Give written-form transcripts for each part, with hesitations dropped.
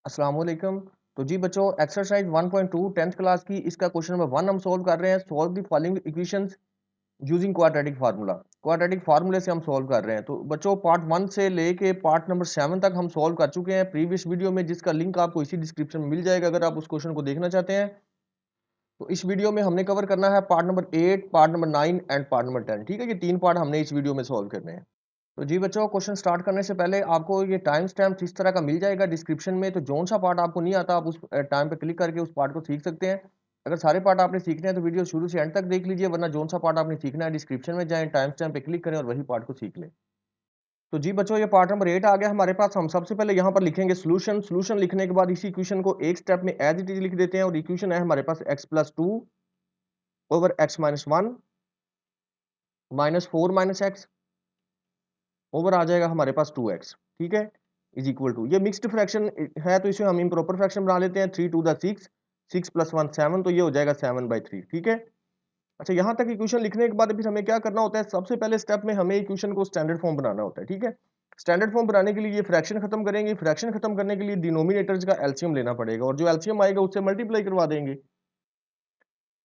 अस्सलाम वालेकुम। तो जी बच्चों, एक्सरसाइज 1.2 10th क्लास की इसका क्वेश्चन नंबर 1 हम सॉल्व कर रहे हैं। Solve the following equations using quadratic formula. Quadratic फार्मूले से हम सॉल्व कर रहे हैं। तो बच्चों, पार्ट 1 से लेके पार्ट नंबर 7 तक हम सॉल्व कर चुके हैं प्रीवियस वीडियो में, जिसका लिंक आपको इसी डिस्क्रिप्शन में मिल जाएगा अगर आप उस क्वेश्चन को देखना चाहते हैं। तो इस वीडियो में हमने कवर करना है part number 8, part number 9 and part number 10। ठीक है, ये 3 पार्ट हमने इस वीडियो में सॉल्व करने हैं। तो जी बच्चों, क्वेश्चन स्टार्ट करने से पहले आपको ये टाइम स्टैम्प इस तरह का मिल जाएगा डिस्क्रिप्शन में। तो जौन सा पार्ट आपको नहीं आता आप उस टाइम पे क्लिक करके उस पार्ट को सीख सकते हैं। अगर सारे पार्ट आपने सीखने हैं तो वीडियो शुरू से एंड तक देख लीजिए, वरना जौन सा पार्ट आपने सीखना है डिस्क्रिप्शन में जाएं, टाइम स्टैम्प पे क्लिक करें और वही पार्ट को सीख लें। तो जी बच्चों, ये पार्ट नंबर 8 आ गया हमारे पास। हम सबसे पहले यहाँ पर लिखेंगे सोल्यूशन। सोल्यूशन लिखने के बाद इसी इक्वेशन को एक स्टेप में एज इट इज लिख देते हैं। और इक्वेशन है हमारे पास x plus 2 over x minus 1 minus 4 minus x over आ जाएगा हमारे पास 2x। ठीक है, इज इक्वल टू, ये मिक्स्ड फ्रैक्शन है तो इसे हम इम्प्रॉपर फ्रैक्शन बना लेते हैं। 3 टू द 6, 6 प्लस 1 7, तो ये हो जाएगा 7/3। ठीक है। अच्छा, यहाँ तक इक्वेशन लिखने के बाद फिर हमें क्या करना होता है? सबसे पहले स्टेप में हमें इक्वेशन को स्टैंडर्ड फॉर्म बनाना होता है। ठीक है, स्टैंडर्ड फॉर्म बनाने के लिए ये फ्रैक्शन खत्म करेंगे। फ्रैक्शन खत्म करने के लिए डिनोमिनेटर्स का एलसीएम लेना पड़ेगा, और जो एलसीएम आएगा उससे मल्टीप्लाई करवा देंगे।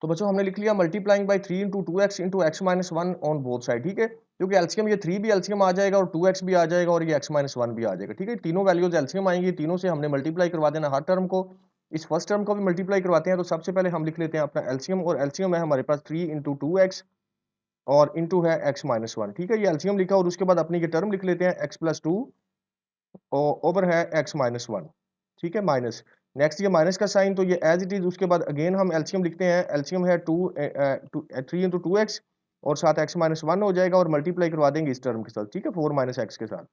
तो बच्चों, हमने लिख लिया multiplying by 3 into 2x into x minus 1 on both side. ठीक है, क्योंकि एलसीएम ये 3 भी एलसीएम आ जाएगा और 2x भी आ जाएगा और ये x माइनस 1 भी आ जाएगा। ठीक है, तीनों वैल्यूज एलसीएम आएंगी, तीनों से हमने मल्टीप्लाई करवा देना हर टर्म को। इस फर्स्ट टर्म को भी मल्टीप्लाई करवाते हैं। तो सबसे पहले हम लिख लेते हैं अपना एलसीएम, और एलसीएम है हमारे पास 3 इंटू 2x और इंटू है x माइनस 1। ठीक है, ये एलसीएम लिखा, और उसके बाद अपनी ये टर्म लिख लेते हैं x प्लस 2 ओवर है x माइनस 1। ठीक है, माइनस, नेक्स्ट ये माइनस का साइन, तो ये एज इट इज। उसके बाद अगेन हम एलसीएम लिखते हैं। एलसीएम है 3 इंटू 2x और साथ x माइनस 1 हो जाएगा, और मल्टीप्लाई करवा देंगे इस टर्म के साथ। ठीक है, 4 माइनस एक्स के साथ,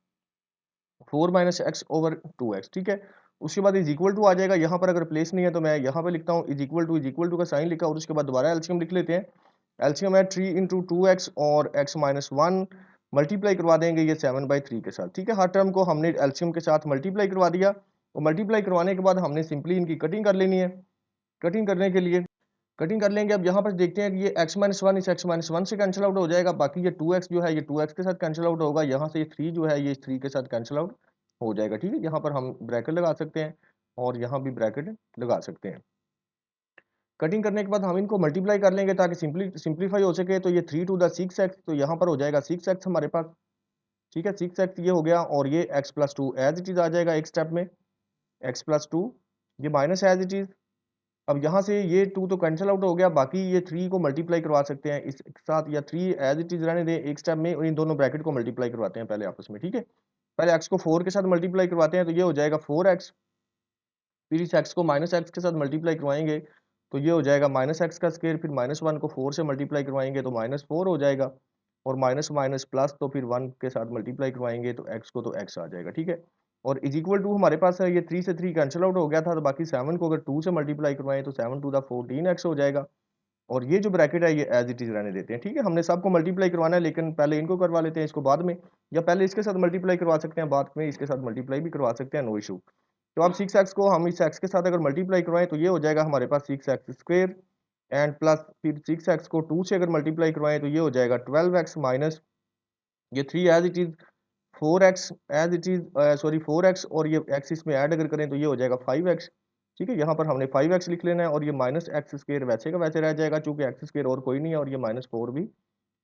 4 माइनस एक्स ओवर 2x। ठीक है, उसके बाद इज इक्वल टू आ जाएगा। यहाँ पर अगर प्लेस नहीं है तो मैं यहाँ पे लिखता हूँ इज इक्वल टू का साइन लिखा, और उसके बाद दोबारा एलसीएम लिख लेते हैं। एलसीएम है 3 इंटू 2x और x माइनस 1, मल्टीप्लाई करवा देंगे ये 7/3 के साथ। ठीक है, हर टर्म को हमने एलसीएम के साथ मल्टीप्लाई करवा दिया, और मल्टीप्लाई करवाने के बाद हमने सिंपली इनकी कटिंग कर लेनी है। कटिंग करने के लिए कटिंग कर लेंगे। अब यहाँ पर देखते हैं कि ये x माइनस 1 इस x माइनस 1 से कैंसिल आउट हो जाएगा। बाकी ये 2x जो है ये 2x के साथ कैंसिल आउट होगा। यहाँ से ये 3 जो है ये 3 के साथ कैंसिल आउट हो जाएगा। ठीक है, यहाँ पर हम ब्रैकेट लगा सकते हैं और यहाँ भी ब्रैकेट लगा सकते हैं। कटिंग करने के बाद हम इनको मल्टीप्लाई कर लेंगे ताकि सिंप्लीफाई हो सके। तो ये 3 टू द 6x, तो यहाँ पर हो जाएगा 6x हमारे पास। ठीक है, 6x ये हो गया, और ये x plus 2 as it is आ जाएगा एक स्टेप में, x प्लस 2, ये माइनस एज इट इज। अब यहाँ से ये 2 तो कैंसिल आउट हो गया, बाकी ये 3 को मल्टीप्लाई करवा सकते हैं इस साथ, या 3 एज इट इज रहने दें एक स्टेप में, और इन दोनों ब्रैकेट को मल्टीप्लाई करवाते हैं पहले आपस में। ठीक है, पहले x को 4 के साथ मल्टीप्लाई करवाते हैं, तो ये हो जाएगा 4x। फिर इस x को माइनस एक्स के साथ मल्टीप्लाई करवाएंगे, तो ये हो जाएगा माइनस एक्स का स्क्वायर। फिर माइनस 1 को 4 से मल्टीप्लाई करवाएंगे तो माइनस 4 हो जाएगा, और माइनस माइनस प्लस, तो फिर 1 के साथ मल्टीप्लाई करवाएंगे तो x को तो x आ जाएगा। ठीक है, और इज इक्वल टू हमारे पास है, ये 3 से 3 कैंसिल आउट हो गया था, तो बाकी 7 को अगर 2 से मल्टीप्लाई करवाएं तो 7 टू द 14x हो जाएगा। और ये जो ब्रैकेट है ये एज इट इज रहने देते हैं। ठीक है, हमने सबको मल्टीप्लाई करवाना है, लेकिन पहले इनको करवा लेते हैं, इसको बाद में, या पहले इसके साथ मल्टीप्लाई करवा सकते हैं, बाद में इसके साथ मल्टीप्लाई भी करवा सकते हैं, नो इशू। तो अब 6x को हम इस x के साथ अगर मल्टीप्लाई करवाएं तो ये हो जाएगा हमारे पास 6x स्क्वायर, एंड प्लस फिर 6x को 2 से अगर मल्टीप्लाई करवाएं तो ये हो जाएगा 12x माइनस ये 3 as it is 4x as it is, sorry 4x, और ये x इसमें ऐड अगर करें तो ये हो जाएगा 5x। ठीक है, यहाँ पर हमने 5x लिख लेना है, और ये माइनस एक्स स्क्वायर वैसे का वैसे रह जाएगा, चूंकि एक्स स्क्वायर और कोई नहीं है, और ये माइनस 4 भी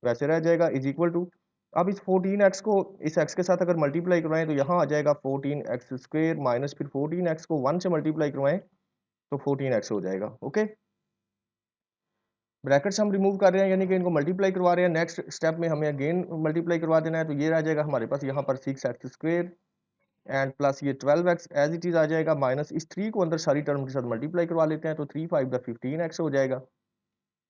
वैसे रह जाएगा, इज इक्वल टू। अब इस 14x को इस x के साथ अगर मल्टीप्लाई करवाएं तो यहाँ आ जाएगा 14x स्क्वायर, माइनस फिर 14x को 1 से मल्टीप्लाई करवाएं तो 14x हो जाएगा। ओके, ब्रैकेट्स हम रिमूव कर रहे हैं, यानी कि इनको मल्टीप्लाई करवा रहे हैं। नेक्स्ट स्टेप में हमें अगेन मल्टीप्लाई करवा देना है, तो ये रह जाएगा हमारे पास यहाँ पर 6x स्क्वायर एंड प्लस ये 12x एज इट इज आ जाएगा, माइनस इस 3 को अंदर सारी टर्म के साथ मल्टीप्लाई करवा लेते हैं, तो 3 5 द 15x हो जाएगा।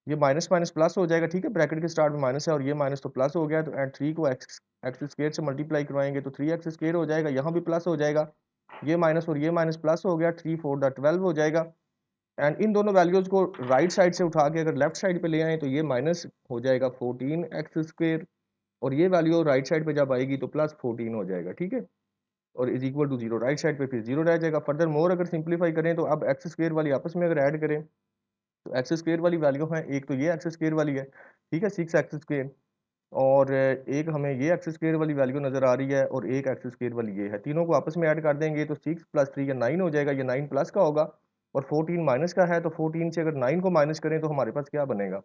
ये माइनस माइनस प्लस हो जाएगा। ठीक है, ब्रैकेट के स्टार्ट में माइनस है और ये माइनस तो प्लस हो गया, तो एंड 3 को एक्स एक्स स्क्वायर से मल्टीप्लाई करवाएंगे तो 3x स्क्वायर हो जाएगा, यहाँ भी प्लस हो जाएगा, ये माइनस और ये माइनस प्लस हो गया, 3 4 द 12 हो जाएगा। एंड इन दोनों वैल्यूज को राइट साइड से उठा के अगर लेफ्ट साइड पे ले आए तो ये माइनस हो जाएगा 14x स्क्वायर, और ये वैल्यू राइट साइड पे जब आएगी तो प्लस 14 हो जाएगा। ठीक है, और is equal to 0, right side पे फिर 0 रह जाएगा। फर्दर मोर अगर सिंप्लीफाई करें तो अब एक्स स्क्वायर वाली आपस में अगर ऐड करें तो एक्स स्क्वायर वाली वैल्यू है, एक तो ये एक्स स्क्वायर वाली है। ठीक है, 6x स्क्वायर, और एक हमें ये एक्स स्क्वायर वाली वैल्यू नज़र आ रही है और एक एक्स स्क्वायर वाली ये है, तीनों को आपस में ऐड कर देंगे तो 6 + 3 या 9 हो जाएगा, ये 9 प्लस का होगा और 14 माइनस का है, तो 14 से अगर 9 को माइनस करें तो हमारे पास क्या बनेगा,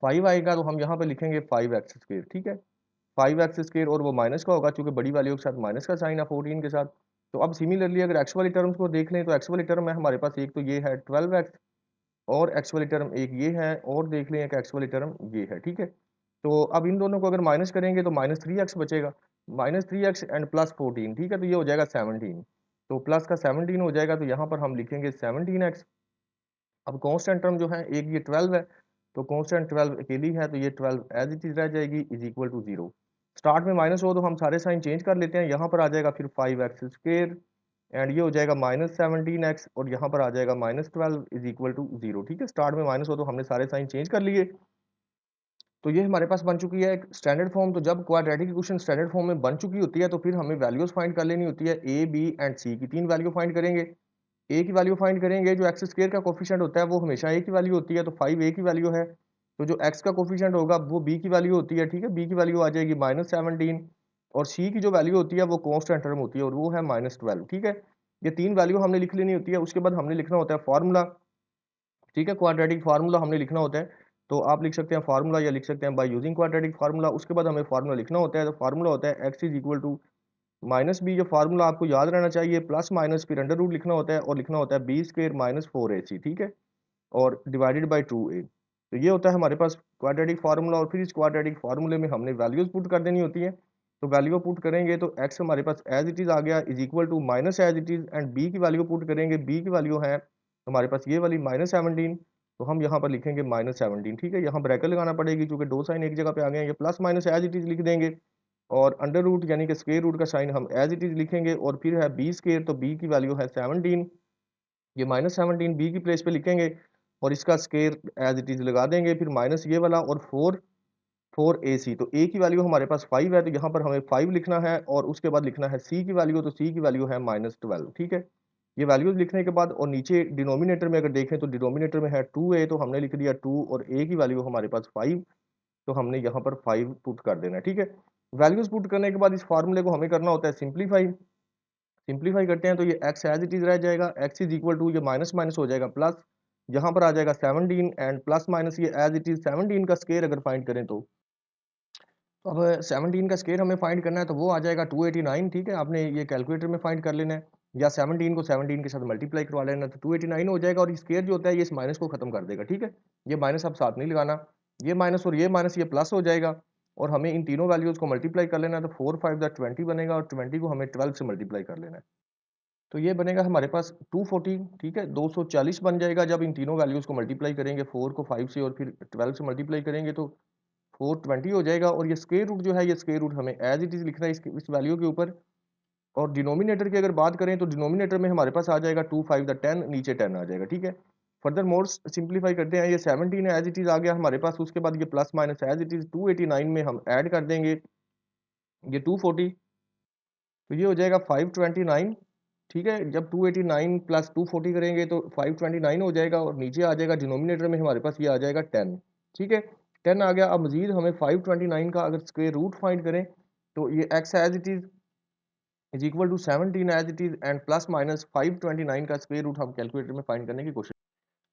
5 आएगा। तो हम यहाँ पे लिखेंगे 5x स्क्वायर, ठीक है, 5x स्क्वायर और वो माइनस का होगा क्योंकि बड़ी वैल्यू के साथ माइनस का साइन है 14 के साथ। तो अब सिमिलरली अगर एक्स वाली टर्म्स को देख लें तो एक्स वाली टर्म है हमारे पास एक तो ये है 12x और एक्स वाली टर्म एक ये है और देख लें एक एक्स वाली टर्म ये है, ठीक है। तो अब इन दोनों को अगर माइनस करेंगे तो -3x बचेगा, -3x एंड +14, ठीक है, तो ये हो जाएगा 17, तो प्लस का 17 हो जाएगा, तो यहाँ पर हम लिखेंगे 17x। अब कांस्टेंट टर्म जो है एक ये 12 है, तो कांस्टेंट 12 अकेली है, तो ये 12 एज इट इज रह जाएगी इज इक्वल टू 0। स्टार्ट में माइनस हो तो हम सारे साइन चेंज कर लेते हैं, यहाँ पर आ जाएगा फिर 5x स्क्वायर एंड ये हो जाएगा -17x और यहाँ पर आ जाएगा -12 इज इक्वल टू 0, ठीक है। स्टार्ट में माइनस हो तो हमने सारे साइन चेंज कर लिए, तो ये हमारे पास बन चुकी है एक स्टैंडर्ड फॉर्म। तो जब क्वाड्रेटिक इक्वेशन स्टैंडर्ड फॉर्म में बन चुकी होती है तो फिर हमें वैल्यूज फाइंड कर लेनी होती है, ए बी एंड सी की तीन वैल्यू फाइंड करेंगे। ए की वैल्यू फाइंड करेंगे, जो एक्स स्क्वायर का कोफिशिएंट होता है वो हमेशा ए की वैल्यू होती है, तो 5 ए की वैल्यू है। तो जो एक्स का कोफिशिएंट होगा वो बी की वैल्यू होती है, ठीक है, बी की वैल्यू आ जाएगी -17 और सी की जो वैल्यू होती है वो कांस्टेंट टर्म होती है और वो है -12, ठीक है। ये तीन वैल्यू हमने लिख लेनी होती है, उसके बाद हमने लिखना होता है फार्मूला, ठीक है, क्वाड्रेटिक फार्मूला हमने लिखना होता है। तो आप लिख सकते हैं फार्मूला या लिख सकते हैं बाय यूजिंग क्वाड्रेटिक फार्मूला। उसके बाद हमें फार्मूला लिखना होता है, तो फार्मूला होता है x is equal to minus b, जो फार्मूला आपको याद रहना चाहिए, प्लस माइनस फिर अंडर रूट लिखना होता है और लिखना होता है बी स्क्वायर -4ac, ठीक है, और डिवाइडेड बाय 2a। तो ये होता है हमारे पास क्वाड्रेटिक फार्मूला और फिर इस क्वाड्रेटिक फार्मूले में हमने वैल्यूज पुट कर देनी होती है। तो वैल्यू पुट करेंगे तो x हमारे पास एज इट इज आ गया is equal to minus as it is and b की वैल्यू पुट करेंगे, b की वैल्यू है हमारे पास ये वाली -17, तो हम यहाँ पर लिखेंगे -17, ठीक है, यहाँ ब्रैकेट लगाना पड़ेगी क्योंकि दो साइन एक जगह पे आ गए हैं, ये plus minus as it is लिख देंगे और अंडर रूट यानी कि स्क्वायर रूट का साइन हम एज इट इज लिखेंगे और फिर है बी स्क्वायर, तो b की वैल्यू है 17, ये -17 बी की प्लेस पे लिखेंगे और इसका स्क्वायर एज इट इज लगा देंगे, फिर माइनस ये वाला और 4 तो ए की वैल्यू हमारे पास 5 है, तो यहाँ पर हमें 5 लिखना है और उसके बाद लिखना है सी की वैल्यू, तो सी की वैल्यू है -12, ठीक है। ये वैल्यूज लिखने के बाद और नीचे डिनोमिनेटर में अगर देखें तो डिनोमिनेटर में है 2a, तो हमने लिख दिया 2 और a की वैल्यू हमारे पास 5, तो हमने यहाँ पर 5 पुट कर देना है, ठीक है। वैल्यूज पुट करने के बाद इस फार्मूले को हमें करना होता है सिंप्लीफाई, सिंप्लीफाई करते हैं तो ये x एज इट इज रह जाएगा, x इज इक्वल टू ये माइनस माइनस हो जाएगा प्लस, यहाँ पर आ जाएगा 17 एंड प्लस माइनस ये एज इट इज 17 का स्क्वायर अगर फाइंड करें तो अब 17 का स्क्वायर हमें फाइंड करना है तो वो आ जाएगा 289, ठीक है, आपने ये कैलकुलेटर में फाइंड कर लेना है या 17 को 17 के साथ मल्टीप्लाई करवा लेना है, तो 289 हो जाएगा और स्क्वायर जो होता है ये इस माइनस को खत्म कर देगा, ठीक है, ये माइनस आप साथ नहीं लगाना, ये माइनस और ये माइनस ये प्लस हो जाएगा और हमें इन तीनों वैल्यूज को मल्टीप्लाई कर लेना है, तो 4 5 20 बनेगा और 20 को हमें 12 से मल्टीप्लाई कर लेना है, तो ये बनेगा हमारे पास 240, ठीक है, 240 बन जाएगा जब इन तीनों वैल्यूज को मल्टीप्लाई करेंगे, 4 को 5 से और फिर 12 से मल्टीप्लाई करेंगे तो 420 हो जाएगा और ये स्क्वायर रूट जो है ये स्क्वायर रूट हमें एज इट इज लिखना है इस वैल्यू के ऊपर। और डिनोमिनेटर की अगर बात करें तो डिनोमिनेटर में हमारे पास आ जाएगा 2 5 10, नीचे 10 आ जाएगा, ठीक है। फर्दर मोर सिंप्लीफाई करते हैं, ये 17 एज इट इज आ गया हमारे पास, उसके बाद ये plus minus as it is 289 में हम ऐड कर देंगे ये 240, तो ये हो जाएगा 529, ठीक है, जब 289 प्लस 240 करेंगे तो 529 हो जाएगा और नीचे आ जाएगा डिनोमिनेटर में हमारे पास ये आ जाएगा 10, ठीक है, 10 आ गया। अब मजीद हमें 529 का अगर स्क्वायर रूट फाइंड करें तो ये x as it is equal to 17 as it is and plus minus 529 का स्क्वायर रूट हम कैलकुलेटर में फाइंड करने की कोशिश,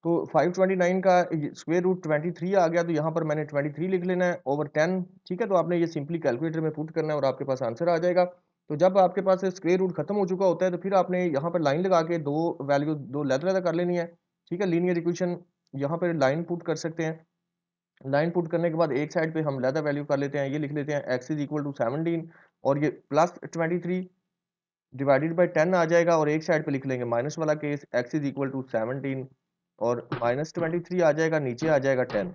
तो 529 का स्क्वायर रूट 23 आ गया, तो यहाँ पर मैंने 23 लिख लेना है ओवर 10, ठीक है, तो आपने ये सिंपली कैलकुलेटर में पुट करना है और आपके पास आंसर आ जाएगा। तो जब आपके पास स्क्वायर रूट खत्म हो चुका होता है तो फिर आपने यहाँ पर लाइन लगा के दो वैल्यू दो लैदर कर लेनी है, ठीक है, लीनियर इक्वेशन यहाँ पर लाइन पुट कर सकते हैं, लाइन पुट करने के बाद एक साइड पे हम लैदर वैल्यू कर लेते हैं, ये लिख लेते हैं x इज इक्वल टू 17 और ये प्लस 23 डिवाइडेड बाई 10 आ जाएगा और एक साइड पे लिख लेंगे माइनस वाला case x is equal to 17 और -23 आ जाएगा, नीचे आ जाएगा 10।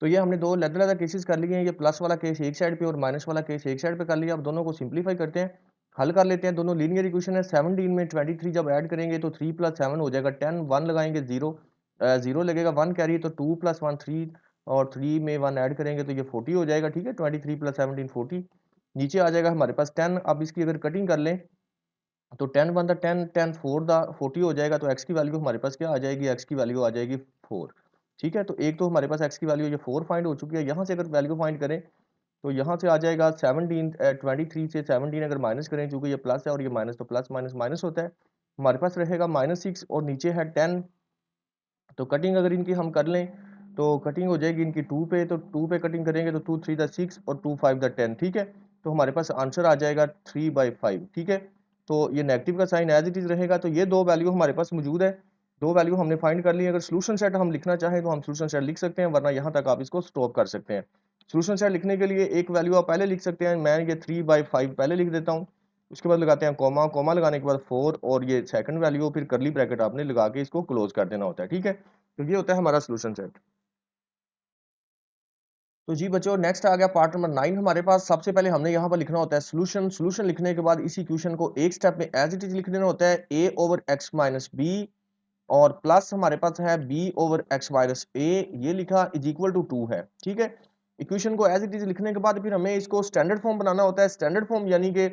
तो ये हमने दो अलग-अलग केसेस कर लिए हैं, ये प्लस वाला केस एक साइड पे और माइनस वाला केस एक साइड पे कर लिया। अब दोनों को सिंप्लीफाई करते हैं, हल कर लेते हैं, दोनों लीनियर इक्वेशन है। 17 में 23 जब ऐड करेंगे तो 3 + 7 हो जाएगा 10, 1 लगाएंगे 0 0 लगेगा, 1 कैरी तो 2 + 1 3 और 3 में 1 ऐड करेंगे तो ये 40 हो जाएगा, ठीक है, 23 + 17 40, नीचे आ जाएगा हमारे पास 10। अब इसकी अगर कटिंग कर लें तो 10 वन द 10 10 4 द 40 हो जाएगा, तो x की वैल्यू हमारे पास क्या आ जाएगी, x की वैल्यू आ जाएगी 4। ठीक है, तो एक तो हमारे पास x की वैल्यू ये 4 फाइंड हो चुकी है। यहाँ से अगर वैल्यू फाइंड करें तो यहाँ से आ जाएगा 23 से 17 अगर माइनस करें, चूंकि ये प्लस है और ये माइनस, तो प्लस माइनस माइनस होता है, हमारे पास रहेगा -6 और नीचे है 10। तो कटिंग अगर इनकी हम कर लें तो कटिंग हो जाएगी इनकी 2 पे, तो 2 पे कटिंग करेंगे तो 2 3 द 6 और 2 5 द 10। ठीक है, तो हमारे पास आंसर आ जाएगा 3/5। ठीक है, तो ये नेगेटिव का साइन एज इट इज रहेगा। तो ये दो वैल्यू हमारे पास मौजूद है, दो वैल्यू हमने फाइंड कर ली। अगर सोल्यूशन सेट हम लिखना चाहें तो हम सोल्यूशन सेट लिख सकते हैं, वरना यहाँ तक आप इसको स्टॉप कर सकते हैं। सोल्यूशन सेट लिखने के लिए एक वैल्यू आप पहले लिख सकते हैं, मैं ये 3/5 पहले लिख देता हूँ, उसके बाद लगाते हैं कॉमा, कॉमा लगाने के बाद 4 और ये सेकंड वैल्यू, फिर करली ब्रैकेट आपने लगा के इसको क्लोज कर देना होता है। ठीक है, तो ये होता है हमारा सोल्यूशन सेट। तो जी बच्चों, नेक्स्ट आ गया पार्ट नंबर 9 हमारे पास। सबसे पहले हमने यहाँ पर लिखना होता है सोल्यूशन। सोल्यूशन लिखने के बाद इस इक्वेशन को एक स्टेप में एज इट इज लिख देना होता है, a over x minus b और प्लस हमारे पास है b over x minus a, ये लिखा इज इक्वल टू 2 है। ठीक है, इक्वेशन को एज इट इज लिखने के बाद फिर हमें इसको स्टैंडर्ड फॉर्म बनाना होता है। स्टैंडर्ड फॉर्म यानी कि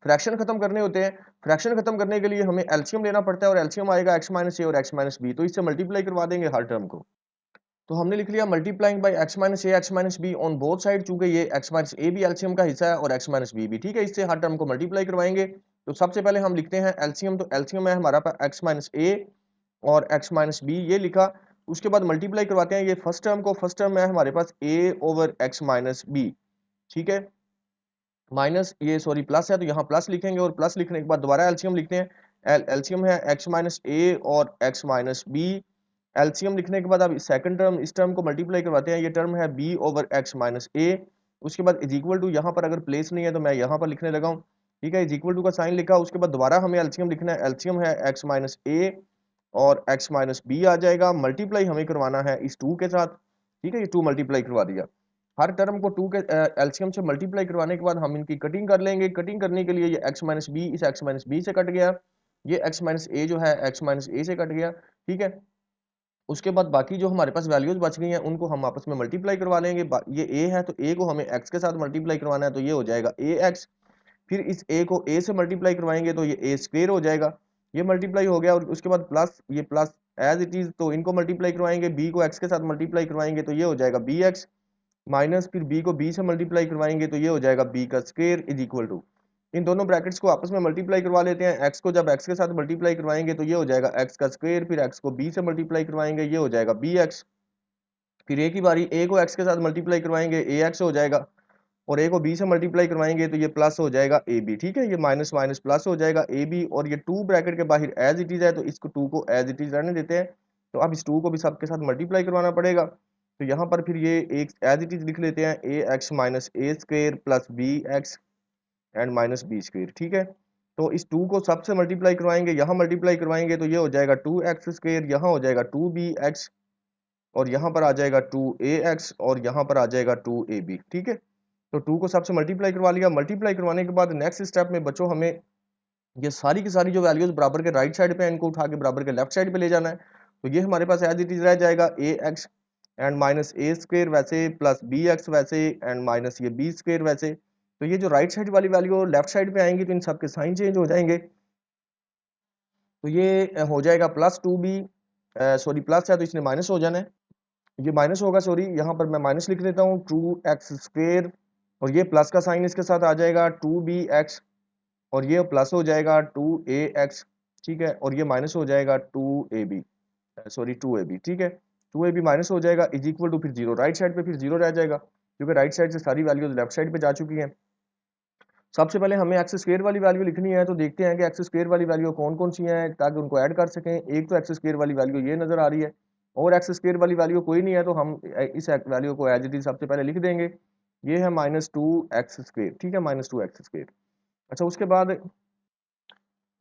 फ्रैक्शन खत्म करने होते हैं। फ्रैक्शन खत्म करने के लिए हमें एलसीएम लेना पड़ता है और एलसीएम आएगा x माइनस ए और x माइनस बी, तो इससे मल्टीप्लाई करवा देंगे हर टर्म को। तो हमने लिख लिया multiplying by x minus A x minus be on both side, चूंकि ये x माइनस ए भी एलसीएम का हिस्सा है और x माइनस बी भी। ठीक है, इससे हर टर्म को मल्टीप्लाई करवाएंगे। तो सबसे पहले हम लिखते हैं एलसीएम, तो एलसीएम है हमारा पास x माइनस ए और x माइनस बी, ये लिखा। उसके बाद मल्टीप्लाई करवाते हैं ये फर्स्ट टर्म को, फर्स्ट टर्म है हमारे पास a over x minus b. ठीक है, माइनस ये सॉरी प्लस है तो यहाँ प्लस लिखेंगे और प्लस लिखने के बाद दोबारा एलसीएम लिखते हैं। एलसीएम है x माइनस ए और x माइनस बी। एलसीएम लिखने के बाद अब सेकंड टर्म, इस टर्म को मल्टीप्लाई करवाते हैं, ये टर्म है b ओवर x माइनस ए। उसके बाद इज इक्वल टू, यहाँ पर अगर प्लेस नहीं है तो मैं यहाँ पर लिखने लगा हूँ। ठीक है, इज इक्वल टू का साइन लिखा, उसके बाद दोबारा हमें एलसीएम लिखना है। एलसीएम है x माइनस ए और x माइनस बी आ जाएगा, मल्टीप्लाई हमें करवाना है इस 2 के साथ। ठीक है, ये 2 मल्टीप्लाई करवा दिया। हर टर्म को 2 के एलसीएम से मल्टीप्लाई करवाने के बाद हम इनकी कटिंग कर लेंगे। कटिंग करने के लिए ये x माइनस बी इस x माइनस बी से कट गया, ये x माइनस ए जो है x माइनस ए से कट गया। ठीक है, उसके बाद बाकी जो हमारे पास वैल्यूज बच गई हैं उनको हम आपस में मल्टीप्लाई करवा लेंगे। ये a है तो a को हमें x के साथ मल्टीप्लाई करवाना है, तो ये हो जाएगा ax। फिर इस a को a से मल्टीप्लाई करवाएंगे तो ये a स्क्वायर हो जाएगा, ये मल्टीप्लाई हो गया। और उसके बाद प्लस, ये प्लस एज इट इज, तो इनको मल्टीप्लाई करवाएंगे, b को x के साथ मल्टीप्लाई करवाएंगे तो ये हो जाएगा bx, माइनस फिर b को b से मल्टीप्लाई करवाएंगे तो ये हो जाएगा b का स्क्वायर इज इक्वल टू, इन दोनों ब्रैकेट्स को आपस में मल्टीप्लाई करवा लेते हैं। x को जब x के साथ मल्टीप्लाई करवाएंगे तो ये हो जाएगा x का स्क्वायर, फिर x को b से मल्टीप्लाई करवाएंगे ये हो जाएगा bx। फिर एक ही बारी a को x के साथ मल्टीप्लाई करवाएंगे ax हो जाएगा, और a को b से मल्टीप्लाई करवाएंगे तो ये प्लस हो जाएगा ab। ठीक है, ये माइनस माइनस प्लस हो जाएगा ab, और ये 2 ब्रैकेट के बाहर एज इट इज है तो इसको 2 को एज इट इज रहने देते हैं। तो अब इस 2 को भी सबके साथ मल्टीप्लाई करवाना पड़ेगा, तो यहाँ पर फिर ये एक एज इट इज लिख लेते हैं, a x minus a square plus b x and minus b square. ठीक है, तो इस 2 को सबसे मल्टीप्लाई करवाएंगे, यहाँ मल्टीप्लाई करवाएंगे तो ये हो जाएगा 2x स्क्वेयर, यहाँ हो जाएगा 2bx और यहाँ पर आ जाएगा 2ax और यहाँ पर आ जाएगा 2ab। ठीक है, तो 2 को सबसे मल्टीप्लाई करवा लिया। मल्टीप्लाई करवाने के बाद नेक्स्ट स्टेप में बच्चों हमें ये सारी की सारी जो वैल्यूज बराबर के राइट साइड पे है इनको उठा के बराबर के लेफ्ट साइड पे ले जाना है। तो ये हमारे पास एज इट इज रह जाएगा ax and minus a square वैसे प्लस बी एक्स वैसे एंड माइनस ये बी स्क्वेयर वैसे। तो ये जो राइट साइड वाली वैल्यू लेफ्ट साइड पे आएंगी तो इन सबके साइन चेंज हो जाएंगे, तो ये हो जाएगा प्लस 2b, सॉरी प्लस है तो इसने माइनस हो जाना है, ये माइनस होगा, सॉरी यहाँ पर मैं माइनस लिख देता हूँ 2x स्क्वेयर, और ये प्लस का साइन इसके साथ आ जाएगा 2bx और ये प्लस हो जाएगा 2ax। ठीक है, और ये माइनस हो जाएगा 2ab, सॉरी 2ab। ठीक है, 2ab माइनस हो जाएगा इज इक्वल टू फिर जीरो, राइट साइड पे फिर जीरो रह जाएगा क्योंकि राइट साइड से सारी वैल्यूज लेफ्ट साइड पे जा चुकी हैं। सबसे पहले हमें एक्स स्क्वायर वाली वैल्यू लिखनी है, तो देखते हैं कि एक्स स्क्वायर वाली वैल्यू कौन कौन सी हैं ताकि उनको ऐड कर सकें। एक तो एक्स स्क्वायर वाली वैल्यू ये नजर आ रही है और एक्स स्क्वायर वाली वैल्यू कोई नहीं है, तो हम इस वैल्यू को एज इट इज सबसे पहले लिख देंगे, ये है -2x स्क्वायर। ठीक है, -2x स्क्वायर। अच्छा,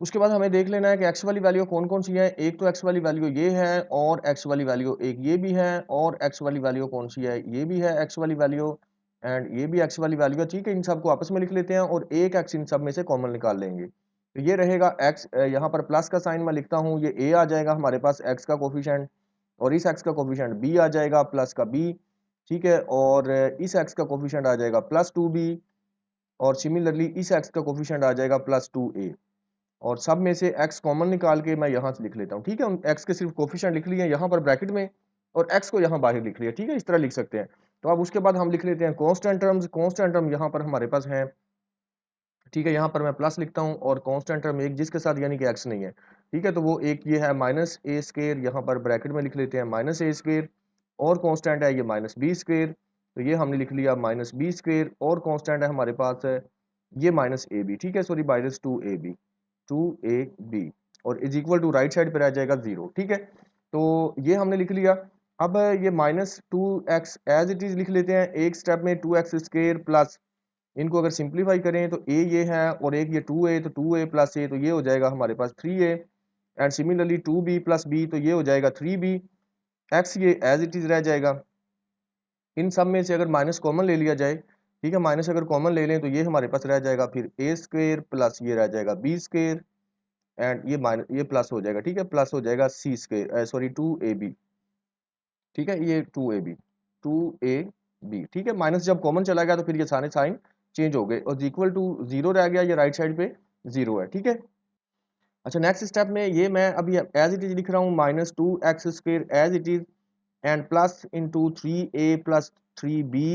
उसके बाद हमें देख लेना है कि एक्स वाली वैल्यू कौन कौन सी है। एक तो एक्स वाली वैल्यू ये है और एक्स वाली वैल्यू एक ये भी है, और एक्स वाली वैल्यू कौन सी है, ये भी है एक्स वाली वैल्यू एंड ये भी एक्स वाली वैल्यू है। ठीक है, इन सबको आपस में लिख लेते हैं और एक एक्स इन सब में से कॉमन निकाल लेंगे, तो ये रहेगा एक्स, यहाँ पर प्लस का साइन मैं लिखता हूँ, ये ए आ जाएगा हमारे पास एक्स का कोफिशिएंट, और इस एक्स का कोफिशिएंट बी आ जाएगा प्लस का बी। ठीक है, और इस एक्स का कोफिशिएंट आ जाएगा +2b, और सिमिलरली इस एक्स का कोफिशिएंट आ जाएगा +2a, और सब में से x कॉमन निकाल के मैं यहाँ से लिख लेता हूँ। ठीक है, एक्स के सिर्फ कोफिशिएंट लिख लिए यहाँ पर ब्रैकेट में, और x को यहाँ बाहर लिख लिया, ठीक है, इस तरह लिख सकते हैं। तो अब उसके बाद हम लिख लेते हैं कांस्टेंट टर्म्स। कांस्टेंट टर्म यहाँ पर हमारे पास है, ठीक है, यहाँ पर मैं प्लस लिखता हूँ और कांस्टेंट टर्म एक जिसके साथ यानी कि x नहीं है, ठीक है, तो वो एक ये है माइनस ए स्क्वेयर, यहाँ पर ब्रैकेट में लिख लेते हैं माइनस ए स्क्वेयर, और कांस्टेंट है ये माइनस बी स्क्वेयर, तो ये हमने लिख लिया माइनस बी स्क्वेयर, और कांस्टेंट है हमारे पास है ये माइनस ए बी, ठीक है, sorry minus two a b, two a b, और is equal to right side पे रह जाएगा जीरो, ठीक है। तो ये हमने लिख लिया। अब ये minus two x as it is लिख लेते हैं, एक स्टेप में टू एक्स स्क्वेयर प्लस, इनको अगर सिंप्लीफाई करें तो ए ये है और एक ये टू ए, तो टू ए प्लस ए, तो ये हो जाएगा हमारे पास three a, and similarly two b plus b, तो ये हो जाएगा थ्री बी, एक्स ये एज इट इज रह जाएगा। इन सब में से अगर माइनस कॉमन ले लिया जाए, ठीक है, माइनस अगर कॉमन ले लें तो ये हमारे पास रह जाएगा फिर ए स्क्वेयर प्लस ये रह जाएगा बी स्क्वेयर, एंड ये माइनस ये प्लस हो जाएगा, ठीक है, प्लस हो जाएगा c square, sorry two a b, ठीक है, ये two a b, two a b, ठीक है, माइनस जब कॉमन चला गया तो फिर ये सारे साइन चेंज हो गए और इक्वल टू जीरो रह गया, ये राइट साइड पे जीरो है, ठीक है। अच्छा, नेक्स्ट स्टेप में ये मैं अभी एज इट इज लिख रहा हूँ minus two x square as it is, and plus into three a plus three b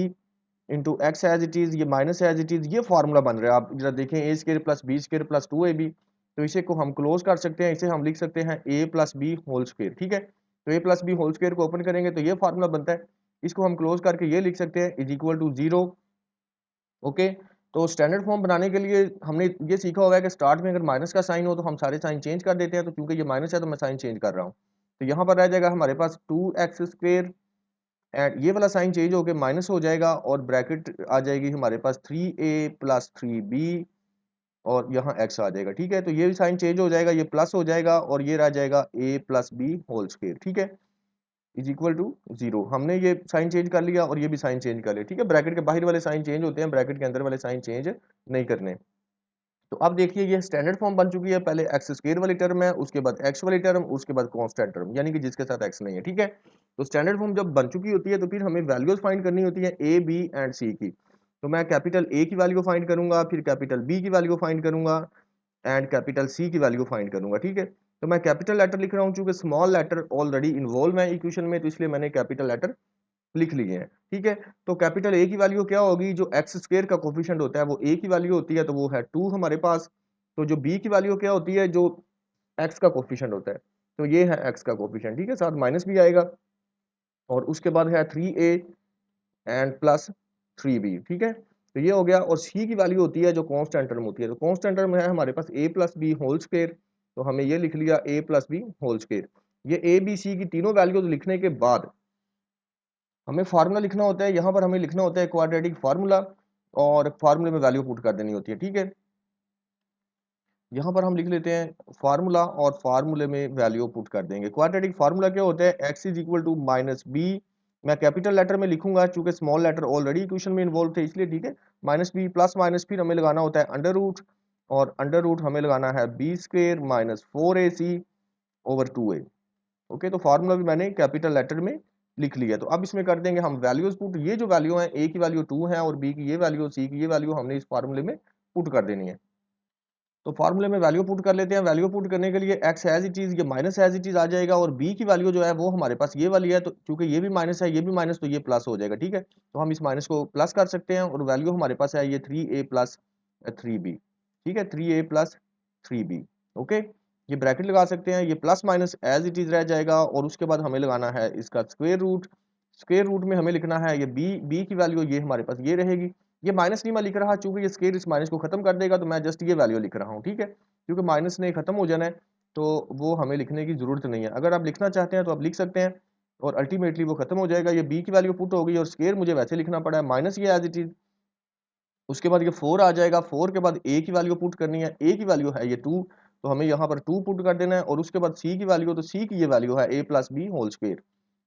into x as it is, ये माइनस एज इट इज, ये फार्मूला बन रहा है, आप जरा देखें, a square plus b square plus two a b, तो इसे को हम क्लोज कर सकते हैं, इसे हम लिख सकते हैं ए प्लस बी होल स्क्वेयर, ठीक है, तो ए प्लस बी होल स्क्वेयर को ओपन करेंगे तो ये फार्मूला बनता है, इसको हम क्लोज करके ये लिख सकते हैं is equal to zero. Okay, तो स्टैंडर्ड फॉर्म बनाने के लिए हमने ये सीखा हुआ है कि स्टार्ट में अगर माइनस का साइन हो तो हम सारे साइन चेंज कर देते हैं, तो क्योंकि ये माइनस है तो मैं साइन चेंज कर रहा हूँ, तो यहाँ पर रह जाएगा हमारे पास टू एक्स स्क्वेयर, एंड ये वाला साइन चेंज होकर माइनस हो जाएगा और ब्रैकेट आ जाएगी हमारे पास three a plus three B, और यहाँ एक्स आ जाएगा, ठीक है, तो ये भी साइन चेंज हो जाएगा, ये प्लस हो जाएगा और ये रह जाएगा ए प्लस बी होल स्क्वेयर, ठीक है, इज इक्वल टू जीरो। हमने ये साइन चेंज कर लिया और ये भी साइन चेंज कर लिया, ठीक है, ब्रैकेट के बाहर वाले साइन चेंज होते हैं, ब्रैकेट के अंदर वाले साइन चेंज नहीं करने। तो अब देखिए ये स्टैंडर्ड फॉर्म बन चुकी है, पहले एक्स स्क्वायर वाली टर्म है, उसके बाद एक्स वाली टर्म, उसके बाद कांस्टेंट टर्म, यानी कि जिसके साथ एक्स नहीं है, ठीक है। तो स्टैंडर्ड फॉर्म जब बन चुकी होती है तो फिर हमें वैल्यूज फाइंड करनी होती है ए बी एंड सी की, तो मैं कैपिटल ए की वैल्यू फाइंड करूंगा, फिर कैपिटल बी की वैल्यू फाइंड करूंगा, एंड कैपिटल सी की वैल्यू फाइंड करूंगा, ठीक है। तो मैं कैपिटल लेटर लिख रहा हूँ, चूंकि स्मॉल लेटर ऑलरेडी इन्वॉल्व है इक्वेशन में, तो इसलिए मैंने कैपिटल लेटर लिख लिए हैं, ठीक है। तो कैपिटल ए की वैल्यू क्या होगी, जो एक्स स्क्वायर का कोफिशिएंट होता है वो ए की वैल्यू होती है, तो वो है टू हमारे पास। तो जो बी की वैल्यू क्या होती है, जो एक्स का कोफिशिएंट होता है, तो ये है एक्स का कोफिशिएंट, ठीक है, साथ माइनस भी आएगा, और उसके बाद है three a and plus three b, ठीक है, तो ये हो गया। और सी की वैल्यू होती है जो कांस्टेंट टर्म होती है, तो कांस्टेंट टर्म है हमारे पास ए प्लस बी होल स्क्वायर, तो हमें ये लिख लिया ए प्लस बी होल स्क्वायर। ये ए बी सी की तीनों वैल्यूज लिखने के बाद हमें फार्मूला लिखना होता है, यहाँ पर हमें लिखना होता है क्वाड्रेटिक फार्मूला, और फार्मूले में वैल्यू पुट कर देनी होती है, ठीक है। यहाँ पर हम लिख लेते हैं फार्मूला और फार्मूले में वैल्यू पुट कर देंगे। क्वाड्रेटिक फार्मूला क्या होता है, x is equal to minus b, मैं कैपिटल लेटर में लिखूंगा चूंकि स्मॉल लेटर ऑलरेडी इक्वेशन में इन्वॉल्व थे इसलिए, ठीक है, माइनस बी प्लस माइनस, फिर हमें लगाना होता है अंडर रूट, और अंडर रूट हमें लगाना है b square minus four a c over two a. Okay, तो फार्मूला भी मैंने कैपिटल लेटर में लिख लिया। तो अब इसमें कर देंगे हम वैल्यूज पुट, ये जो वैल्यू है ए की वैल्यू टू है और बी की ये वैल्यू, सी की ये वैल्यू हमने इस फार्मूले में पुट कर देनी है। तो फार्मूले में वैल्यू पुट कर लेते हैं। वैल्यू पुट करने के लिए एक्स एज इट इज, ये माइनस एज इट इज आ जाएगा, और बी की वैल्यू जो है वो हमारे पास ये वाली है, तो क्योंकि ये भी माइनस है ये भी माइनस, तो ये प्लस हो जाएगा, ठीक है, तो हम इस माइनस को प्लस कर सकते हैं, और वैल्यू हमारे पास है ये three a plus three b, ठीक है, three a plus three b. Okay, ये ब्रैकेट लगा सकते हैं, ये plus minus as it is रह जाएगा, और उसके बाद हमें लगाना है इसका स्क्वायर रूट। स्क्वायर रूट में हमें लिखना है ये बी की वैल्यू ये हमारे पास ये रहेगी, ये माइनस नहीं मैं लिख रहा चूंकि ये स्क्वायर इस माइनस को खत्म कर देगा, तो मैं जस्ट ये वैल्यू लिख रहा हूँ, ठीक है, क्योंकि माइनस ने खत्म हो जाना है, तो वो हमें लिखने की जरूरत नहीं है। अगर आप लिखना चाहते हैं तो आप लिख सकते हैं, और अल्टीमेटली वो खत्म हो जाएगा, ये बी की वैल्यू पुट हो गई, और स्क्वायर मुझे वैसे लिखना पड़ा है माइनस ये एज इट इज। उसके बाद ये फोर आ जाएगा, फोर के बाद ए की वैल्यू पुट करनी है, ए की वैल्यू है ये टू, तो हमें यहाँ पर टू पुट कर देना है, और उसके बाद सी की वैल्यू, तो सी की ये वैल्यू है a plus B whole square,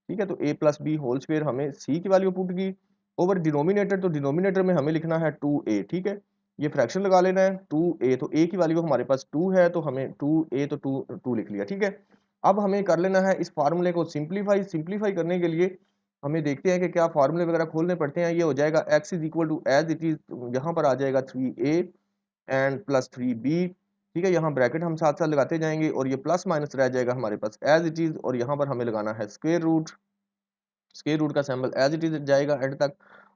ठीक है, तो ए प्लस बी होल स्क्वायर हमें सी की वैल्यू पुट की ओवर डिनोमिनेटर, तो डिनोमिनेटर में हमें लिखना है टू ए, ठीक है, ये फ्रैक्शन लगा लेना है टू ए, तो ए की वैल्यू हमारे पास टू है, तो हमें टू ए, तो टू टू लिख लिया, ठीक है। अब हमें कर लेना है इस फार्मूले को सिंप्लीफाई। सिंप्लीफाई करने के लिए हमें देखते हैं कि क्या फार्मूले वगैरह खोलने पड़ते हैं। ये हो जाएगा x is equal to as it is, यहाँ पर आ जाएगा three a and plus three b, ठीक है, यहाँ ब्रैकेट हम साथ साथ लगाते जाएंगे, और ये प्लस माइनस रह जाएगा हमारे पास एज इट इज, और यहाँ पर हमें लगाना है स्क्वायर रूट स्क्वायर रूट का सिंबल एज इट इज जाएगा एंड तक,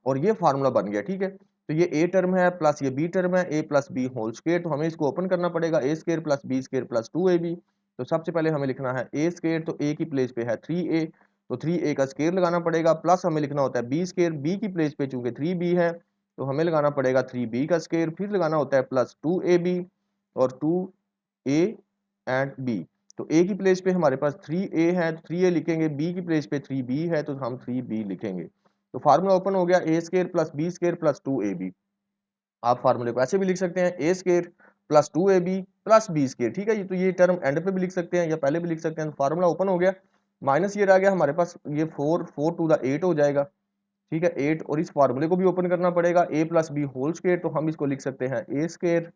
और ये फार्मूला बन गया। ठीक है, तो ये ए टर्म है प्लस ये बी टर्म है, a plus B whole square, तो हमें इसको ओपन करना पड़ेगा, a square plus b square plus 2ab। तो सबसे पहले हमें लिखना है ए स्क्वायर, तो ए की प्लेस पे है 3a, तो 3a का स्क्वायर लगाना पड़ेगा, प्लस हमें लिखना होता है बी स्क्वायर, बी की प्लेस पे चूंकि 3b है तो हमें लगाना पड़ेगा 3b का स्क्वायर, फिर लगाना होता है प्लस 2ab और 2a एंड b। तो a की प्लेस पे हमारे पास 3a है तो 3a लिखेंगे, b की प्लेस पे 3b है तो हम 3b लिखेंगे। तो फार्मूला ओपन हो गया, a square plus b square plus 2ab। आप फार्मूले को ऐसे भी लिख सकते हैं, a square plus 2ab plus b square. ठीक है, ये तो ये टर्म एंड पे भी लिख सकते हैं या पहले भी लिख सकते हैं। तो फार्मूला ओपन हो गया, माइनस ये रह गया हमारे पास, ये 4 टू द 8 हो जाएगा। ठीक है 8, और इस फार्मूले को भी ओपन करना पड़ेगा, ए प्लस बी होल स्क्वायर, तो हम इसको लिख सकते हैं ए स्क्वायर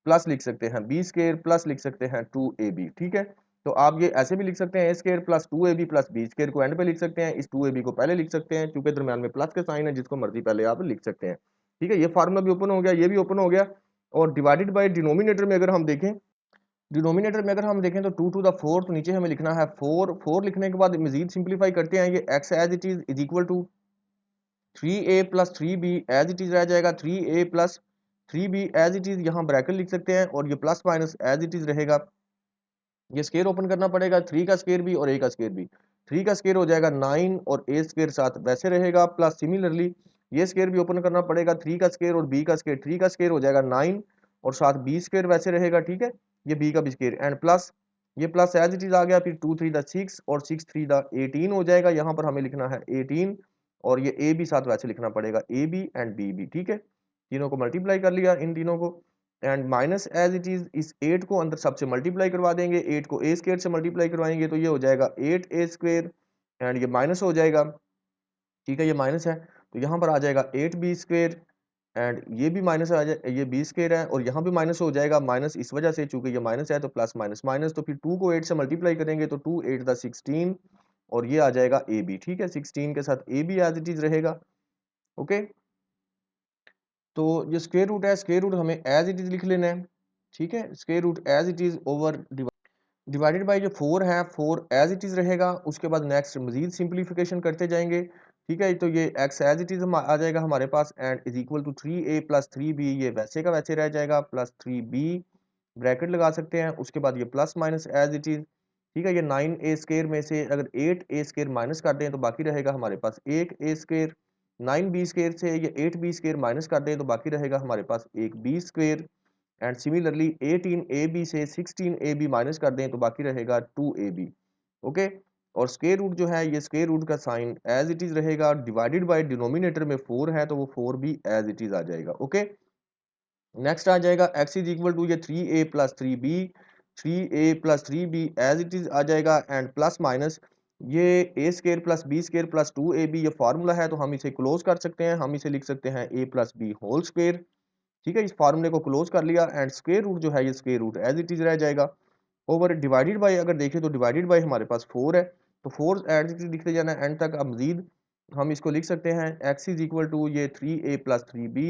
प्लस लिख सकते हैं बी स्क्वायर प्लस लिख सकते हैं 2ab। ठीक है, तो आप ये ऐसे भी लिख सकते हैं, a square plus 2ab plus b square को एंड पे लिख सकते हैं, इस 2ab को पहले लिख सकते हैं क्योंकि दरम्यान में प्लस का साइन है, जिसको मर्जी पहले आप लिख सकते हैं। ठीक है, ये फार्मूला भी ओपन हो गया, ये भी ओपन हो गया। और डिवाइडेड बाय डिनोमिनेटर में अगर हम देखें, डिनोमिनेटर में अगर हम देखें तो 2 टू द 4, तो नीचे हमें लिखना है 4 लिखने के बाद मजीद सिंप्लीफाई करते हैं, ये x as it is equal to 3a plus 3b as it is रह जाएगा, 3a plus 3b as it is, यहाँ ब्रैकेट लिख सकते हैं और ये plus minus as it is रहेगा। ये स्केयर ओपन करना पड़ेगा, 3 का स्केयर भी और a का स्केयर भी, 3 का स्केयर हो जाएगा 9 और a स्केयर साथ वैसे रहेगा, प्लस सिमिलरली ये स्केयर भी ओपन करना पड़ेगा, 3 का स्केयर और b का स्केयर, 3 का स्केयर हो जाएगा 9 और साथ b स्केयर वैसे रहेगा। ठीक है, ये b का भी स्केयर एंड प्लस ये प्लस एज इट इज आ गया, फिर 2 3 द 6 और 6 3 द 18 हो जाएगा, यहाँ पर हमें लिखना है 18 और ये a भी साथ वैसे लिखना पड़ेगा, a b एंड b भी। ठीक है, तीनों को मल्टीप्लाई कर लिया इन तीनों को and minus as it is, इस 8 को अंदर सबसे मल्टीप्लाई करवा देंगे, 8 को ए स्क्वायर से मल्टीप्लाई करवाएंगे तो ये हो जाएगा 8a स्क्वायर एंड ये माइनस हो जाएगा। ठीक है, ये माइनस है तो यहाँ पर आ जाएगा 8b स्क्वायर एंड ये भी माइनस आ जाए, ये b स्क्वायर है और यहाँ भी माइनस हो जाएगा, माइनस इस वजह से चूंकि ये माइनस है तो प्लस माइनस माइनस, तो फिर 2 को 8 से मल्टीप्लाई करेंगे तो 2 8 द 16 और ये आ जाएगा ab। ठीक है, 16 के साथ ab एज इट इज रहेगा। ओके, तो ये स्क्वायर रूट है, स्क्वायर रूट हमें एज इट इज लिख लेना है। ठीक है, square root as it is over divided by जो 4 है, 4 एज इट इज रहेगा, उसके बाद नेक्स्ट मजीद सिंप्लीफिकेशन करते जाएंगे। ठीक है, तो ये x एज इट इज आ जाएगा हमारे पास and is equal to 3a plus 3b, ये वैसे का वैसे रह जाएगा, प्लस 3b ब्रैकेट लगा सकते हैं, उसके बाद ये plus minus as it is. ठीक है, ये 9a स्क्वायर में से अगर 8a स्क्वायर माइनस कर दें तो बाकी रहेगा हमारे पास 1a स्क्वायर, 9b स्क्वायर से ये 8b स्क्वायर माइनस कर दें तो बाकी रहेगा हमारे पास 1b square and similarly 18ab से 16ab माइनस कर दें तो बाकी रहेगा 2ab। ओके, और स्क्वायर रूट जो है ये स्क्वायर रूट का साइन एज इट इज रहेगा, डिवाइडेड बाय डिनोमिनेटर में 4 है तो वो 4 भी एज इट इज आ जाएगा। ओके, नेक्स्ट आ जाएगा x इज इक्वल टू ये 3a plus 3b, 3a plus 3b as it is आ जाएगा एंड प्लस माइनस ये a square plus b square plus 2ab, ये फार्मूला है तो हम इसे क्लोज कर सकते हैं, हम इसे लिख सकते हैं a plus b whole square. ठीक है, इस फार्मूले को क्लोज कर लिया एंड स्क्वायर रूट जो है ये square root as it is रह जाएगा। ओवर डिवाइडेड बाय अगर देखें तो डिवाइडेड बाय हमारे पास 4 है तो 4 एज इट इज लिखते जाना है एंड तक। अब मजीद हम इसको लिख सकते हैं x इज इक्वल टू ये 3a plus 3b,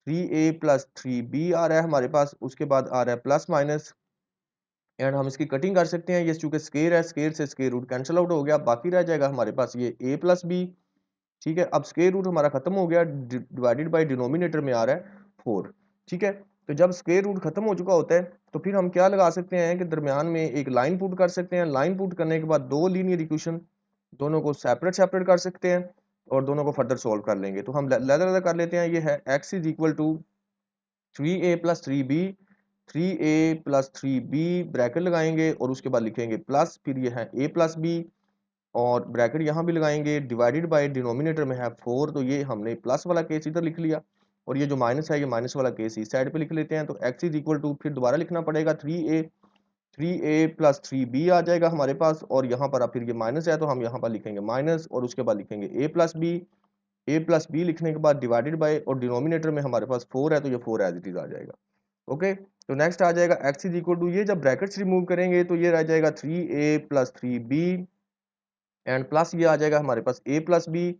3a plus 3b आ रहा है हमारे पास, उसके बाद आ रहा है प्लस माइनस एंड हम इसकी कटिंग कर सकते हैं, ये चूंकि स्क्वायर है स्क्वायर से स्क्वायर रूट कैंसिल आउट हो गया, बाकी रह जाएगा हमारे पास ये a प्लस b। ठीक है, अब स्क्वायर रूट हमारा खत्म हो गया, डिवाइडेड बाय डिनोमिनेटर में आ रहा है 4। ठीक है, तो जब स्क्वायर रूट खत्म हो चुका होता है तो फिर हम क्या लगा सकते हैं कि दरमियान में एक लाइन पुट कर सकते हैं, लाइन पुट करने के बाद दो लीनियर इक्वेशन दोनों को सेपरेट सेपरेट कर सकते हैं और दोनों को फर्दर सोल्व कर लेंगे। तो हम लहदा कर लेते हैं, ये है x is equal to 3a plus 3b, 3a plus 3b bracket लगाएंगे और उसके बाद लिखेंगे प्लस, फिर ये है a प्लस b और ब्रैकेट यहाँ भी लगाएंगे, डिवाइडेड बाय डिनोमिनेटर में है 4 तो ये हमने प्लस वाला केस इधर लिख लिया और ये जो माइनस है ये माइनस वाला केस इस साइड पे लिख लेते हैं। तो x इज इक्वल टू फिर दोबारा लिखना पड़ेगा 3a प्लस 3b आ जाएगा हमारे पास और यहाँ पर अब फिर ये माइनस है तो हम यहाँ पर लिखेंगे माइनस और उसके बाद लिखेंगे a प्लस बी लिखने के बाद डिवाइडेड बाय और डिनोमिनेटर में हमारे पास 4 है तो ये 4 एज इट इज आ जाएगा। ओके, तो नेक्स्ट आ जाएगा x इज इक्वल टू, ये जब ब्रैकेट्स रिमूव करेंगे तो ये रह जाएगा 3a plus 3b and plus ये आ जाएगा हमारे पास a प्लस बी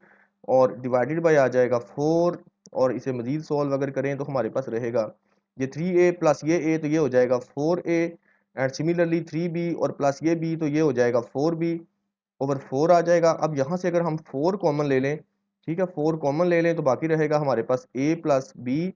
और डिवाइडेड बाय आ जाएगा 4 और इसे मजीद सॉल्व अगर करें तो हमारे पास रहेगा ये 3a प्लस ये a तो ये हो जाएगा 4a एंड सिमिलरली 3b और प्लस ये b तो ये हो जाएगा 4b ओवर 4 आ जाएगा। अब यहाँ से अगर हम 4 कॉमन ले लें, ठीक है, 4 कॉमन ले लें तो बाकी रहेगा हमारे पास a प्लस बी,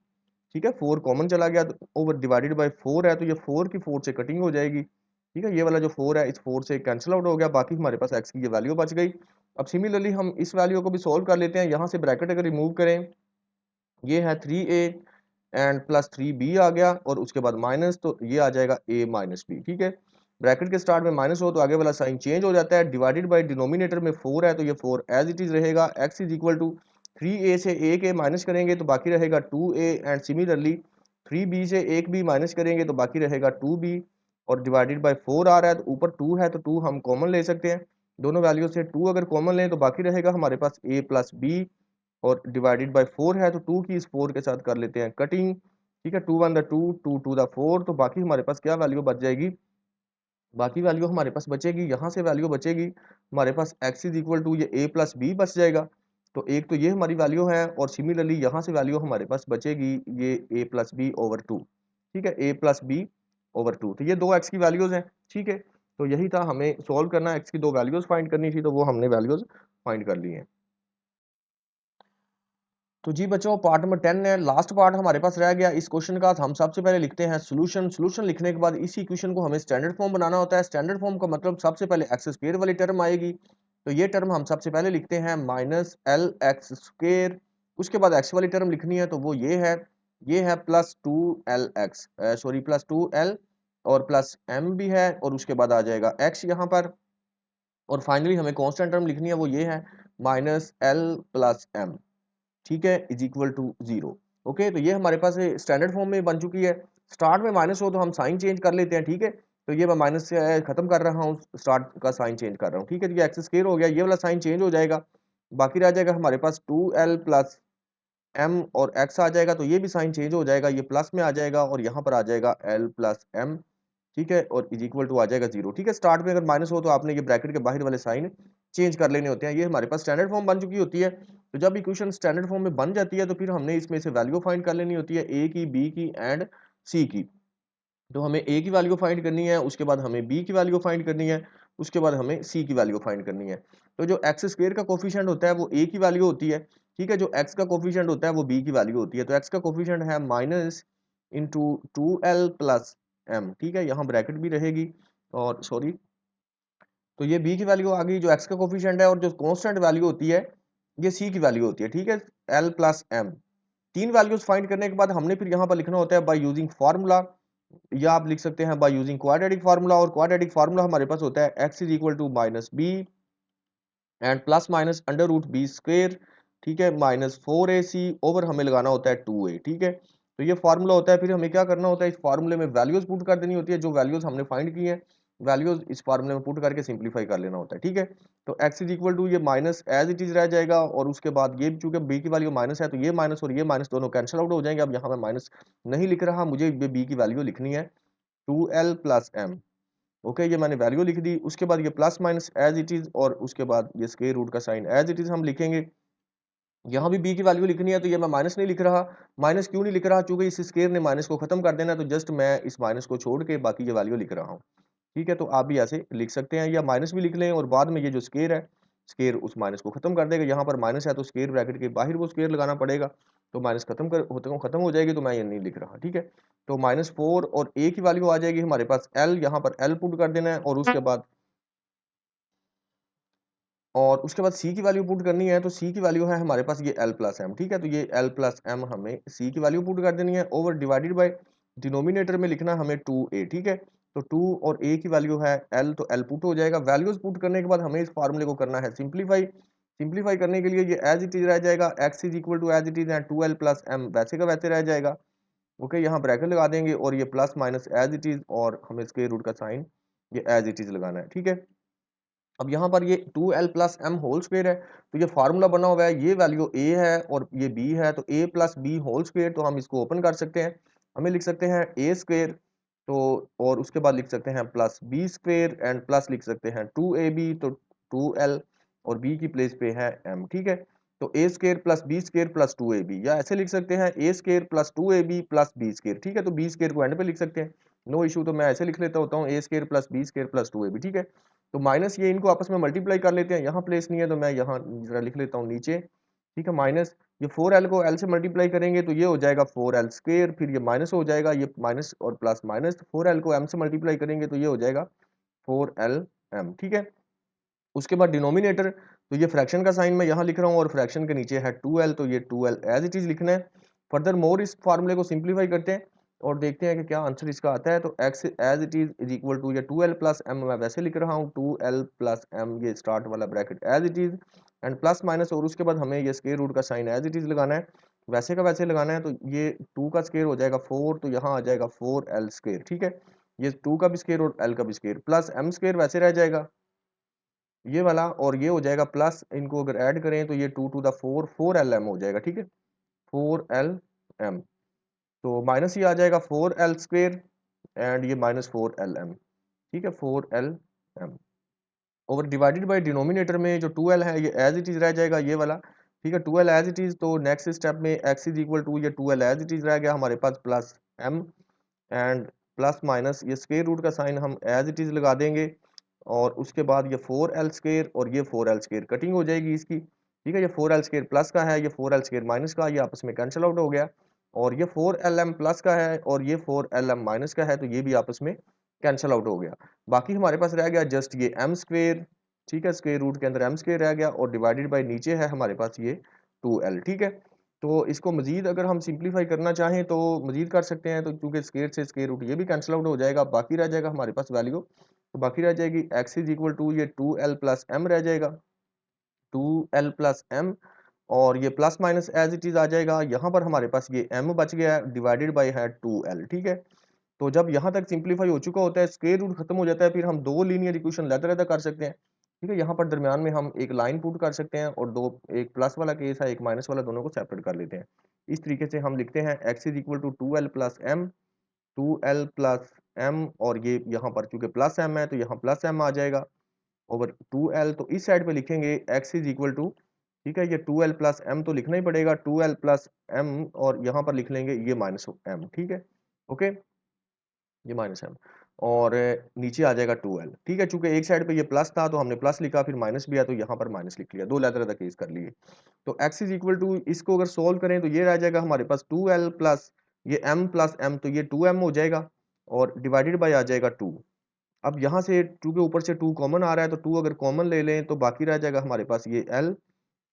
ठीक है, 4 कॉमन चला गया तो ओवर डिवाइडेड बाय 4 है, तो ये 4 की 4 से कटिंग हो जाएगी, ठीक है, ये वाला जो 4 है इस 4 से कैंसिल आउट हो गया, बाकी हमारे पास x की ये वैल्यू बच गई। अब सिमिलरली हम इस वैल्यू को भी सोल्व कर लेते हैं। यहाँ से ब्रैकेट अगर रिमूव करें, ये है 3a एंड प्लस 3b आ गया और उसके बाद माइनस, तो ये आ जाएगा a माइनस बी, ठीक है। ब्रैकेट के स्टार्ट में माइनस हो तो आगे वाला साइन चेंज हो जाता है। डिवाइडेड बाय डिनोमिनेटर में 4 है तो ये 4 एज इट इज रहेगा। x is equal to 3a से 1a माइनस करेंगे तो बाकी रहेगा 2a एंड सिमिलरली 3b से 1b माइनस करेंगे तो बाकी रहेगा 2b और डिवाइडेड बाय 4 आ रहा है तो ऊपर 2 है तो 2 हम कॉमन ले सकते हैं। दोनों वैल्यू से 2 अगर कॉमन लें तो बाकी रहेगा हमारे पास a प्लस बी और डिवाइडेड बाय 4 है तो 2 की इस 4 के साथ कर लेते हैं कटिंग, ठीक है, 2 1 द 2 2 2 द 4, तो बाकी हमारे पास क्या वैल्यू बच जाएगी, बाकी वैल्यू हमारे पास बचेगी, यहाँ से वैल्यू बचेगी हमारे पास x इज इक्वल टू ये a प्लस बी बच जाएगा। तो एक तो ये हमारी वैल्यू है और सिमिलरली यहाँ से वैल्यू हमारे पास बचेगी ये a प्लस बी ओवर 2, ठीक है, a प्लस बी ओवर 2, तो ये दो x की वैल्यूज हैं, ठीक है। तो यही था, हमें सोल्व करना, x की दो वैल्यूज फाइंड करनी थी तो वो हमने वैल्यूज फाइंड कर ली हैं। तो जी बच्चों पार्ट नंबर 10 है, लास्ट पार्ट हमारे पास रह गया इस क्वेश्चन का। हम सबसे पहले लिखते हैं सॉल्यूशन। सॉल्यूशन लिखने के बाद इसी इक्वेशन को हमें स्टैंडर्ड फॉर्म बनाना होता है। स्टैंडर्ड फॉर्म का मतलब सबसे पहले एक्स स्क्वायर वाली टर्म आएगी, तो ये टर्म हम सबसे पहले लिखते हैं माइनस एल एक्स स्क्वायर। उसके बाद एक्स वाली टर्म लिखनी है तो वो ये है plus 2l x, sorry plus 2l और प्लस m भी है और उसके बाद आ जाएगा x यहाँ पर, और फाइनली हमें कॉन्स्टेंट टर्म लिखनी है वो ये है माइनस एल प्लस m, ठीक है, इज इक्वल टू 0। ओके, तो ये हमारे पास स्टैंडर्ड फॉर्म में बन चुकी है। स्टार्ट में माइनस हो तो हम साइन चेंज कर लेते हैं, ठीक है, तो ये मैं माइनस से खत्म कर रहा हूँ, स्टार्ट का साइन चेंज कर रहा हूँ, ठीक है, तो ये एक्स स्क्वायर हो गया, ये वाला साइन चेंज हो जाएगा, बाकी रह जाएगा हमारे पास 2l प्लस m और x आ जाएगा, तो ये भी साइन चेंज हो जाएगा, ये प्लस में आ जाएगा और यहाँ पर आ जाएगा l प्लस m, ठीक है, और इज इक्वल टू आ जाएगा 0, ठीक है। स्टार्ट में अगर माइनस हो तो आपने ये ब्रैकेट के बाहर वाले साइन चेंज कर लेने होते हैं। ये हमारे पास स्टैंडर्ड फॉर्म बन चुकी होती है। तो जब इक्वेशन स्टैंडर्ड फॉर्म में बन जाती है तो फिर हमने इसमें से वैल्यू फाइंड कर लेनी होती है, ए की, बी की एंड सी की। तो हमें ए की वैल्यू फाइंड करनी है, उसके बाद हमें बी की वैल्यू फाइंड करनी है, उसके बाद हमें सी की वैल्यू फाइंड करनी है। तो जो एक्स स्क्वायर का कोफिशिएंट होता है वो ए की वैल्यू होती है, ठीक है, जो एक्स का कोफिशिएंट होता है वो बी की वैल्यू होती है। तो एक्स का कोफिशिएंट है minus into 2l plus m, ठीक है, यहाँ ब्रैकेट भी रहेगी और सॉरी, तो ये बी की वैल्यू आ गई जो एक्स का कोफिशिएंट है, और जो कांस्टेंट वैल्यू होती है ये सी की वैल्यू होती है, ठीक है, एल प्लस एम। तीन वैल्यूज फाइंड करने के बाद हमने फिर यहाँ पर लिखना होता है बाय यूजिंग फार्मूला, या आप लिख सकते हैं बाय यूजिंग क्वाड्रेटिक फार्मूला, और क्वाड्रेटिक फार्मूला हमारे पास होता है x is equal to minus b and plus minus under root b square, ठीक है, माइनस 4ac ओवर हमें लगाना होता है 2a, ठीक है। तो ये फार्मूला होता है, फिर हमें क्या करना होता है, इस फार्मूले में वैल्यूज पुट कर देनी होती है, जो वैल्यूज हमने फाइंड की हैं वैल्यूज इस फार्मूले में पुट करके सिंप्लीफाई कर लेना होता है, ठीक है। तो x इज इक्वल टू ये माइनस एज इट इज रह जाएगा, और उसके बाद ये चूंकि b की वैल्यू माइनस है तो ये माइनस और ये माइनस दोनों कैंसिल आउट हो जाएंगे। अब यहाँ मैं माइनस नहीं लिख रहा, मुझे ये b की वैल्यू लिखनी है 2l प्लस m। ओके, ये मैंने वैल्यू लिख दी, उसके बाद ये plus minus as it is और उसके बाद ये स्क्वायर रूट का साइन एज इट इज हम लिखेंगे। यहाँ भी b की वैल्यू लिखनी है तो ये मैं माइनस नहीं लिख रहा। माइनस क्यों नहीं लिख रहा, चूंकि इस स्क्वायर ने माइनस को खत्म कर देना है, तो जस्ट मैं इस माइनस को छोड़ के बाकी ये वैल्यू लिख रहा हूँ, ठीक है। तो आप भी ऐसे लिख सकते हैं, या माइनस भी लिख लें और बाद में ये जो स्क्वायर है स्क्वायर उस माइनस को खत्म कर देगा। यहाँ पर माइनस है तो स्क्वायर ब्रैकेट के बाहर वो स्क्वायर लगाना पड़ेगा, तो माइनस खत्म हो जाएगी, तो मैं ये नहीं लिख रहा, ठीक है। तो -4 और a की वैल्यू आ जाएगी हमारे पास l, यहाँ पर l पुट कर देना है, और उसके बाद c की वैल्यू पुट करनी है, तो c की वैल्यू है हमारे पास ये l प्लस m, ठीक है, तो ये l प्लस m हमें c की वैल्यू पुट कर देनी है, ओवर डिवाइडेड बाय डिनोमिनेटर में लिखना हमें 2a, ठीक है। तो 2 और a की वैल्यू है l, तो l पुट हो जाएगा। वैल्यूज पुट करने के बाद हमें इस फार्मूले को करना है सिंप्लीफाई। सिंप्लीफाई करने के लिए ये एज इट इज रह जाएगा, x is equal to as it is and 2l plus m वैसे का वैसे रह जाएगा। ओके, यहाँ ब्रैकेट लगा देंगे और ये plus minus as it is, और हमें स्क्वायर रूट का साइन ये एज इट इज लगाना है, ठीक है। अब यहाँ पर ये 2l plus m whole square है, तो ये फार्मूला बना हुआ है, ये वैल्यू a है और ये b है, तो a plus B whole square, तो हम इसको ओपन कर सकते हैं, हमें लिख सकते हैं a स्क्वायर, तो और उसके बाद लिख सकते हैं plus b square and plus लिख सकते हैं 2ab, तो 2l और b की प्लेस पे है m, ठीक है। तो a square plus b square plus 2ab, या ऐसे लिख सकते हैं a square plus 2ab plus b square, ठीक है, तो b स्क्वायर को एंड पे लिख सकते हैं। No issue. तो मैं ऐसे लिख लेता होता हूँ a square plus b square plus 2ab, ठीक है। तो माइनस ये इनको आपस में मल्टीप्लाई कर लेते हैं, यहाँ प्लेस नहीं है तो मैं यहाँ जरा लिख लेता हूँ नीचे, ठीक है। माइनस ये 4l को l से मल्टीप्लाई करेंगे तो ये हो जाएगा 4l स्क्वायर, फिर ये माइनस हो जाएगा, ये माइनस और प्लस माइनस, 4l को m से मल्टीप्लाई करेंगे तो ये हो जाएगा 4lm, ठीक है। उसके बाद डिनोमिनेटर, तो ये फ्रैक्शन का साइन मैं यहाँ लिख रहा हूँ और फ्रैक्शन के नीचे है 2l, तो ये 2l एज इट इज लिखना है। फर्दर मोर इस फार्मूले को सिंप्लीफाई करते हैं और देखते हैं कि क्या आंसर इसका आता है। तो x as it is equal to ये 2l प्लस m मैं वैसे लिख रहा हूँ, 2l प्लस m, ये स्टार्ट वाला bracket as it is and plus minus, और उसके बाद हमें ये स्क्वायर रूट का साइन एज इट इज लगाना है, वैसे का वैसे लगाना है। तो ये 2 का स्क्वायर हो जाएगा 4, तो यहाँ आ जाएगा 4l स्क्वायर, ठीक है। ये 2 का भी स्क्वायर और l का भी स्क्वायर, प्लस m स्क्वायर वैसे रह जाएगा ये वाला, और ये हो जाएगा प्लस, इनको अगर ऐड करें तो ये 2 टू द 4 4lm हो जाएगा, ठीक है, 4lm। तो माइनस ये आ जाएगा 4l स्क्वायर एंड ये माइनस 4lm, ठीक है, 4lm over divided by denominator में जो 2l है ये एज इट इज रह जाएगा ये वाला, ठीक है, 2l एज इट इज। तो नेक्स्ट स्टेप में x इज इक्वल टू ये 2l एज इट इज रह गया हमारे पास plus m and plus minus ये स्क्वायर रूट का साइन हम एज इट इज लगा देंगे, और उसके बाद ये 4l स्क्वायर और ये 4l स्क्वायर कटिंग हो जाएगी इसकी, ठीक है। ये 4l स्क्वायर प्लस का है, ये 4l स्क्वायर माइनस का, ये आपस में कैंसिल आउट हो गया, और ये 4lm प्लस का है और ये 4lm माइनस का है, तो ये भी आपस में कैंसिल आउट हो गया। बाकी हमारे पास रह गया जस्ट ये m स्क्वायर, ठीक है, स्क्वायर रूट के अंदर m स्क्वायर रह गया और डिवाइडेड बाय नीचे है हमारे पास ये 2l, ठीक है। तो इसको मजीद अगर हम सिंप्लीफाई करना चाहें तो मजीद कर सकते हैं, तो क्योंकि स्क्वायर से स्क्वायर रूट ये भी कैंसिल आउट हो जाएगा, बाकी रह जाएगा हमारे पास वैल्यू, तो बाकी रह जाएगी x इज इक्वल टू ये 2l प्लस m रह जाएगा, 2l प्लस m, और ये plus minus as it is आ जाएगा। यहाँ पर हमारे पास ये m बच गया है, डिवाइडेड बाय है 2l, ठीक है। तो जब यहाँ तक सिंप्लीफाई हो चुका होता है, स्क्वायर रूट खत्म हो जाता है, फिर हम दो लीनियर इक्वेशन लेते कर सकते हैं, ठीक है। यहाँ पर दरमियान में हम एक लाइन पुट कर सकते हैं और दो, एक प्लस वाला केस है एक माइनस वाला, दोनों को सेपरेट कर लेते हैं। इस तरीके से हम लिखते हैं x is equal to 2l plus m, 2l plus m, और ये यहाँ पर चूंकि प्लस m है तो यहाँ प्लस m आ जाएगा ओवर 2l। तो इस साइड पे लिखेंगे x इज इक्वल टू, ठीक है, ये 2l प्लस m तो लिखना ही पड़ेगा, 2l प्लस m, और यहाँ पर लिख लेंगे ये माइनस m, ठीक है, ओके, ये माइनस m, और नीचे आ जाएगा 2l, ठीक है। चूंकि एक साइड पे ये प्लस था तो हमने प्लस लिखा, फिर माइनस भी आया तो यहाँ पर माइनस लिख लिया, दो अलग-अलग केस कर लिए। तो x इज इक्वल टू, इसको अगर सोल्व करें तो ये रह जाएगा हमारे पास 2l प्लस ये m प्लस m, तो ये 2m हो जाएगा और डिवाइडेड बाय आ जाएगा 2। अब यहाँ से 2 के ऊपर से 2 कॉमन आ रहा है, तो 2 अगर कॉमन ले लें तो बाकी रह जाएगा हमारे पास ये l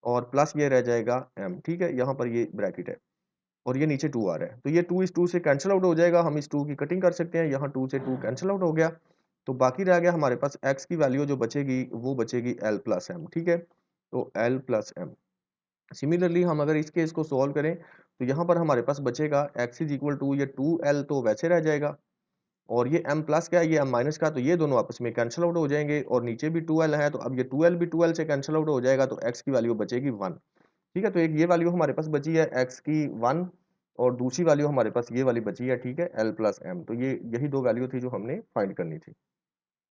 और प्लस ये रह जाएगा m, ठीक है, यहाँ पर ये ब्रैकेट है और ये नीचे 2 आ रहा है, तो ये 2 इस 2 से कैंसिल आउट हो जाएगा, हम इस 2 की कटिंग कर सकते हैं, यहाँ 2 से 2 कैंसिल आउट हो गया, तो बाकी रह गया हमारे पास x की वैल्यू जो बचेगी वो बचेगी l प्लस m, ठीक है, तो l प्लस m। सिमिलरली हम अगर इस केस को सॉल्व करें तो यहाँ पर हमारे पास बचेगा x इज इक्वल टू ये 2l तो वैसे रह जाएगा, और ये m प्लस का है ये m माइनस का, तो ये दोनों आपस में कैंसिल आउट हो जाएंगे, और नीचे भी 2l है तो अब ये 2l भी 2l से कैंसिल आउट हो जाएगा, तो x की वैल्यू बचेगी 1, ठीक है। तो एक ये वैल्यू हमारे पास बची है x की 1, और दूसरी वैल्यू हमारे पास ये वाली बची है, ठीक है, l प्लस m। तो ये यही दो वैल्यू थी जो हमने फाइंड करनी थी।